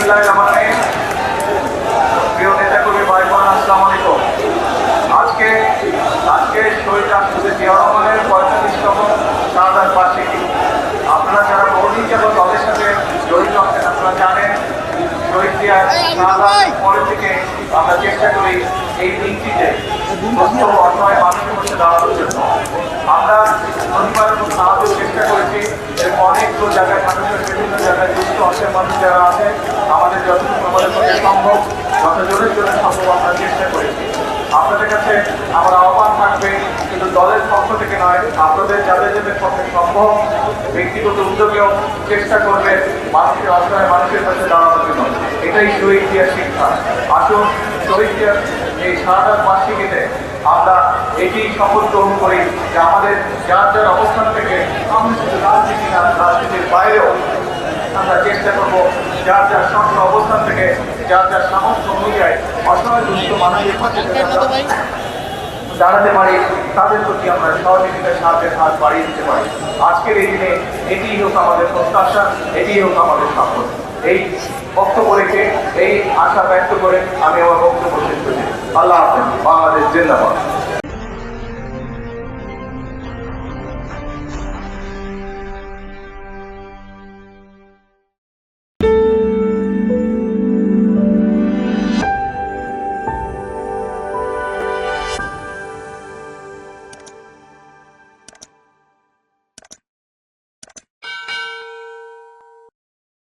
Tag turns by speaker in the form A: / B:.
A: বিসমিল্লাহির রহমানির রহিম। প্রিয় নেতাকর্মী ভাই বোন, আসসালামু আলাইকুম। আজকে শহীদ রাষ্ট্রপতি জিয়াউর রহমানের 45তম শাহাদাত বার্ষিকী। আপনারা যারা বহুদিন যাবত দলের সাথে জড়িত আছেন, আপনারা জানেন শহীদ জিয়ার শাহাদাত পরে থেকে আমরা চেষ্টা করি এই দিনটিতে অসহায় মানুষের মধ্যে দাঁড়ানোর জন্য। আমরা প্রতিবারের মতো সাহায্যের চেষ্টা করেছি। এরকম অনেকগুলো জায়গায় মানুষের বিভিন্ন জায়গায় দুস্থ অসহায় মানুষ যারা আছে, আমাদের যতটুকু আমাদের পক্ষে সম্ভব, যত জোরে জোরে সম্ভব আমরা চেষ্টা করেছি। আপনাদের কাছে আমার আহ্বান থাকবে, কিন্তু দলের পক্ষ থেকে নয়, আপনাদের যাদের যাদের পক্ষে সম্ভব ব্যক্তিগত উদ্যোগেও চেষ্টা করবেন মানুষের অসহায় মানুষের কাছে দাঁড়ানোর জন্য। এটাই শহীদ জিয়ার শিক্ষা। আসুন শহীদ জিয়ার এই শাহাদাত বার্ষিকীতে আমরা এটি শপথ গ্রহণ করি যে আমাদের যার যার অবস্থান থেকে, আমরা শুধু রাজনীতি না, রাজনীতির বাইরেও আমরা চেষ্টা করবো যার যার সংখ্যা অবস্থান থেকে, যার যার সামর্থ্য অনুযায়ী অসহায় দুস্থ মানুষের পাশে দাঁড়াতে পারি, তাদের প্রতি আমরা সহযোগিতার সাহায্যের হাত বাড়িয়ে দিতে পারি। আজকের এই দিনে এটিই হোক আমাদের প্রত্যাশা, এটিই হোক আমাদের সাফল্য। এই বক্তব্য রেখে, এই আশা ব্যক্ত করে আমি আমার বক্তব্য শেষ করছি। আল্লাহ হাফেজ। বাংলাদেশ জিন্দাবাদ।